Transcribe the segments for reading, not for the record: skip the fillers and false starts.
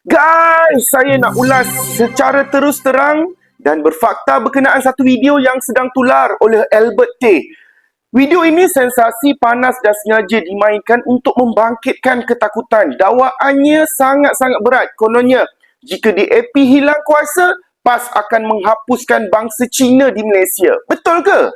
Guys, saya nak ulas secara terus terang dan berfakta berkenaan satu video yang sedang tular oleh Albert Tay. Video ini sensasi, panas dan sengaja dimainkan untuk membangkitkan ketakutan. Dakwaannya sangat-sangat berat. Kononnya, jika DAP hilang kuasa, PAS akan menghapuskan bangsa Cina di Malaysia. Betul ke?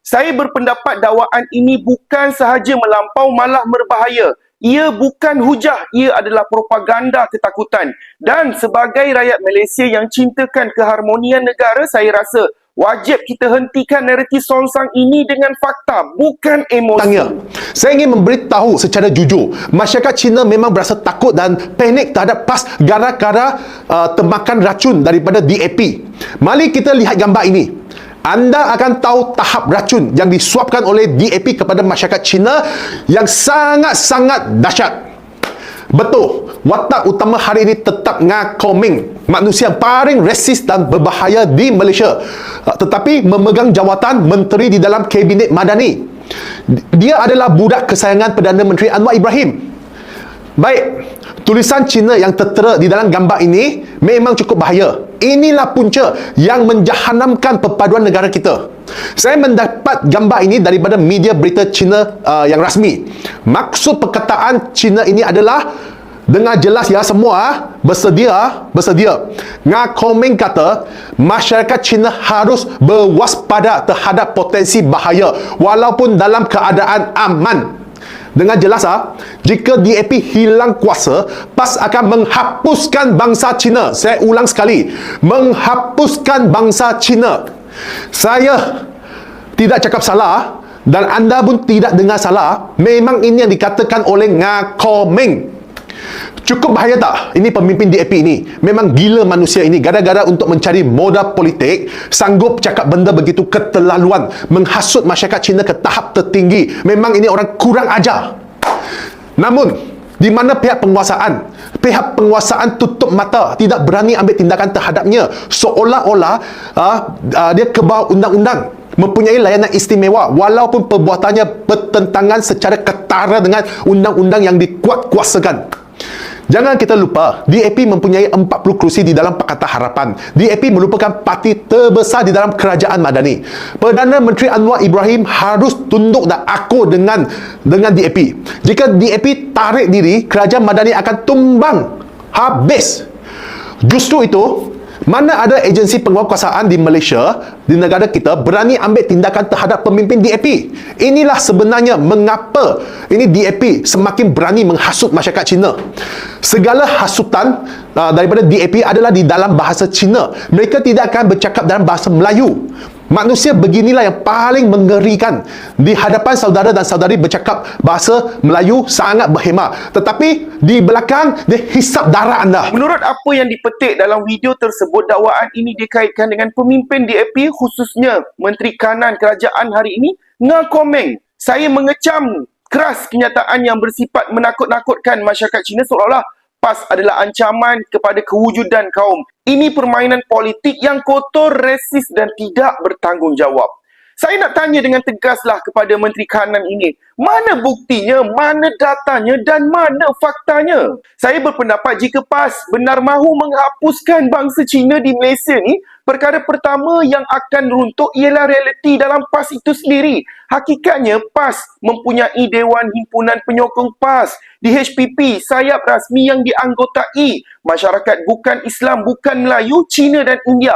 Saya berpendapat dakwaan ini bukan sahaja melampau, malah berbahaya. Ia bukan hujah, ia adalah propaganda ketakutan. Dan sebagai rakyat Malaysia yang cintakan keharmonian negara, saya rasa wajib kita hentikan naratif songsang ini dengan fakta, bukan emosi. Tanya, saya ingin memberitahu secara jujur, masyarakat Cina memang berasa takut dan panik terhadap PAS gara-gara termakan racun daripada DAP. Mari kita lihat gambar ini. Anda akan tahu tahap racun yang disuapkan oleh DAP kepada masyarakat Cina yang sangat-sangat dahsyat. Betul, watak utama hari ini tetap Nga Koming, manusia yang paling resis dan berbahaya di Malaysia, tetapi memegang jawatan menteri di dalam Kabinet Madani. Dia adalah budak kesayangan Perdana Menteri Anwar Ibrahim. Baik, tulisan Cina yang tertera di dalam gambar ini memang cukup bahaya. Inilah punca yang menjahanamkan perpaduan negara kita. Saya mendapat gambar ini daripada media berita Cina yang rasmi. Maksud perkataan Cina ini adalah, dengar jelas ya semua, bersedia. Nga Koming kata, masyarakat Cina harus berwaspada terhadap potensi bahaya walaupun dalam keadaan aman. Dengar jelas jika DAP hilang kuasa, PAS akan menghapuskan bangsa Cina. Saya ulang sekali, menghapuskan bangsa Cina. Saya tidak cakap salah dan anda pun tidak dengar salah. Memang ini yang dikatakan oleh Nga Koming. Cukup bahaya tak? Ini pemimpin DAP ini memang gila manusia ini. Gara-gara untuk mencari modal politik, sanggup cakap benda begitu keterlaluan, menghasut masyarakat Cina ke tahap tertinggi. Memang ini orang kurang ajar. Namun, di mana pihak penguasaan tutup mata, tidak berani ambil tindakan terhadapnya, seolah-olah dia ke bawah undang-undang, mempunyai layanan istimewa walaupun perbuatannya bertentangan secara ketara dengan undang-undang yang dikuatkuasakan. Jangan kita lupa, DAP mempunyai 40 kerusi di dalam Pakatan Harapan. DAP merupakan parti terbesar di dalam kerajaan Madani. Perdana Menteri Anwar Ibrahim harus tunduk dan akur dengan DAP. Jika DAP tarik diri, kerajaan Madani akan tumbang habis. Justru itu, mana ada agensi penguatkuasaan di Malaysia, di negara kita, berani ambil tindakan terhadap pemimpin DAP. Inilah sebenarnya mengapa ini DAP semakin berani menghasut masyarakat Cina. Segala hasutan daripada DAP adalah di dalam bahasa Cina. Mereka tidak akan bercakap dalam bahasa Melayu. Manusia beginilah yang paling mengerikan. Di hadapan saudara dan saudari bercakap bahasa Melayu sangat berhema, tetapi di belakang dia hisap darah anda. Menurut apa yang dipetik dalam video tersebut, dakwaan ini dikaitkan dengan pemimpin DAP, khususnya Menteri Kanan Kerajaan hari ini, Nga Koming. Saya mengecam keras kenyataan yang bersifat menakut-nakutkan masyarakat Cina, seolah-olah PAS adalah ancaman kepada kewujudan kaum. Ini permainan politik yang kotor, resis dan tidak bertanggungjawab. Saya nak tanya dengan tegaslah kepada Menteri Kanan ini, mana buktinya, mana datanya dan mana faktanya? Saya berpendapat jika PAS benar mahu menghapuskan bangsa Cina di Malaysia ni, perkara pertama yang akan runtuh ialah realiti dalam PAS itu sendiri. Hakikatnya, PAS mempunyai Dewan Himpunan Penyokong PAS. Di HPP, sayap rasmi yang dianggotai masyarakat bukan Islam, bukan Melayu, Cina dan India.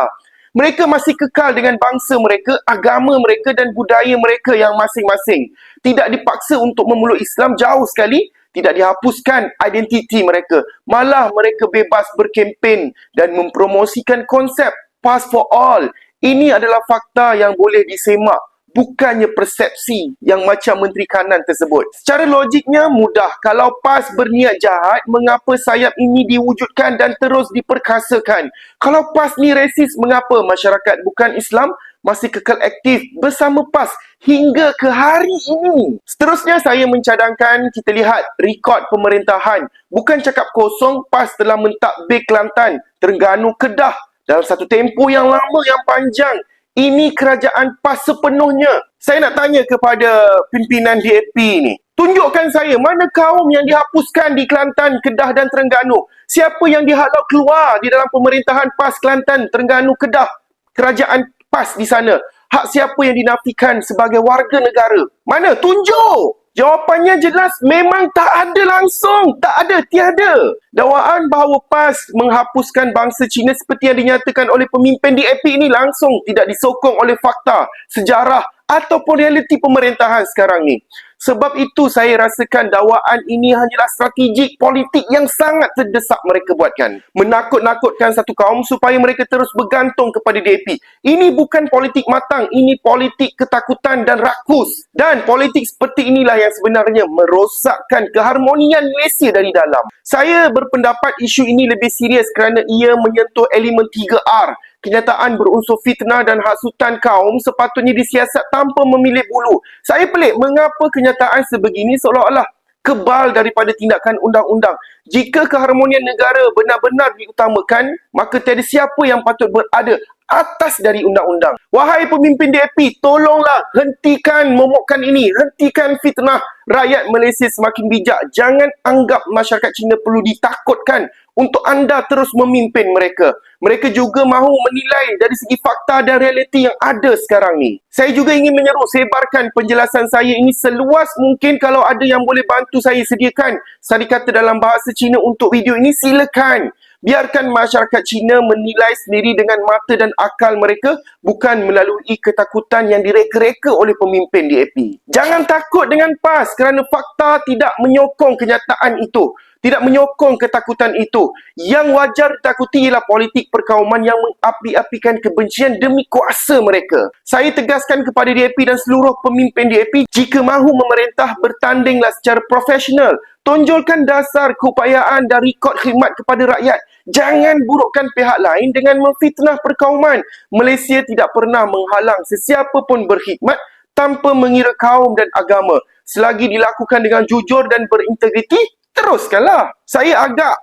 Mereka masih kekal dengan bangsa mereka, agama mereka dan budaya mereka yang masing-masing. Tidak dipaksa untuk memeluk Islam, jauh sekali. Tidak dihapuskan identiti mereka. Malah mereka bebas berkempen dan mempromosikan konsep PAS for all. Ini adalah fakta yang boleh disemak, bukannya persepsi yang macam Menteri Kanan tersebut. Secara logiknya mudah. Kalau PAS berniat jahat, mengapa sayap ini diwujudkan dan terus diperkasakan? Kalau PAS ni resis, mengapa masyarakat bukan Islam masih kekal aktif bersama PAS hingga ke hari ini? Seterusnya saya mencadangkan kita lihat rekod pemerintahan. Bukan cakap kosong, PAS telah mentadbir Kelantan, Terengganu, Kedah dalam satu tempoh yang lama, yang panjang. Ini kerajaan PAS sepenuhnya. Saya nak tanya kepada pimpinan DAP ni. Tunjukkan saya mana kaum yang dihapuskan di Kelantan, Kedah dan Terengganu. Siapa yang dihalau keluar di dalam pemerintahan PAS Kelantan, Terengganu, Kedah. Kerajaan PAS di sana. Hak siapa yang dinafikan sebagai warga negara? Mana? Tunjuk! Jawapannya jelas, memang tak ada langsung. Tak ada, tiada. Dakwaan bahawa PAS menghapuskan bangsa Cina seperti yang dinyatakan oleh pemimpin DAP ini langsung tidak disokong oleh fakta, sejarah ataupun realiti pemerintahan sekarang ni. Sebab itu saya rasakan dakwaan ini hanyalah strategik politik yang sangat terdesak mereka buatkan. Menakut-nakutkan satu kaum supaya mereka terus bergantung kepada DAP. Ini bukan politik matang, ini politik ketakutan dan rakus. Dan politik seperti inilah yang sebenarnya merosakkan keharmonian Malaysia dari dalam. Saya berpendapat isu ini lebih serius kerana ia menyentuh elemen 3R. Kenyataan berunsur fitnah dan hasutan kaum sepatutnya disiasat tanpa memilih bulu. Saya pelik mengapa kenyataan sebegini seolah-olah kebal daripada tindakan undang-undang. Jika keharmonian negara benar-benar diutamakan, maka tiada siapa yang patut berada atas dari undang-undang. Wahai pemimpin DAP, tolonglah hentikan momokkan ini. Hentikan fitnah. Rakyat Malaysia semakin bijak. Jangan anggap masyarakat Cina perlu ditakutkan untuk anda terus memimpin mereka. Mereka juga mahu menilai dari segi fakta dan realiti yang ada sekarang ni. Saya juga ingin menyeru sebarkan penjelasan saya ini seluas mungkin. Kalau ada yang boleh bantu saya sediakan sarikata dalam bahasa Cina untuk video ini, silakan. Biarkan masyarakat Cina menilai sendiri dengan mata dan akal mereka, bukan melalui ketakutan yang direka-reka oleh pemimpin DAP. Jangan takut dengan PAS kerana fakta tidak menyokong kenyataan itu. Tidak menyokong ketakutan itu. Yang wajar ditakuti ialah politik perkauman yang mengapi-apikan kebencian demi kuasa mereka. Saya tegaskan kepada DAP dan seluruh pemimpin DAP, jika mahu memerintah, bertandinglah secara profesional. Tonjolkan dasar keupayaan dan rekod khidmat kepada rakyat. Jangan burukkan pihak lain dengan memfitnah perkauman. Malaysia tidak pernah menghalang sesiapa pun berkhidmat tanpa mengira kaum dan agama. Selagi dilakukan dengan jujur dan berintegriti, teruskanlah. Saya agak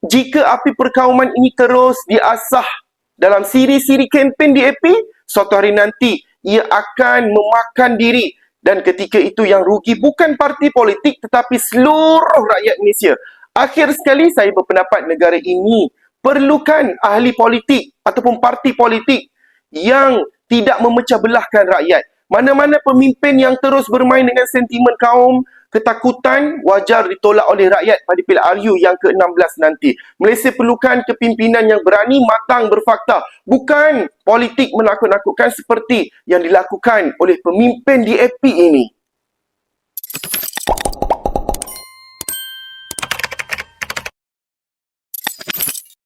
jika api perkauman ini terus diasah dalam siri-siri kempen DAP, suatu hari nanti ia akan memakan diri. Dan ketika itu yang rugi bukan parti politik tetapi seluruh rakyat Malaysia. Akhir sekali saya berpendapat negara ini perlukan ahli politik ataupun parti politik yang tidak memecah belahkan rakyat. Mana-mana pemimpin yang terus bermain dengan sentimen kaum, ketakutan wajar ditolak oleh rakyat pada pilihan RU yang ke-16 nanti. Malaysia perlukan kepimpinan yang berani, matang, berfakta. Bukan politik menakut-nakutkan seperti yang dilakukan oleh pemimpin DAP ini.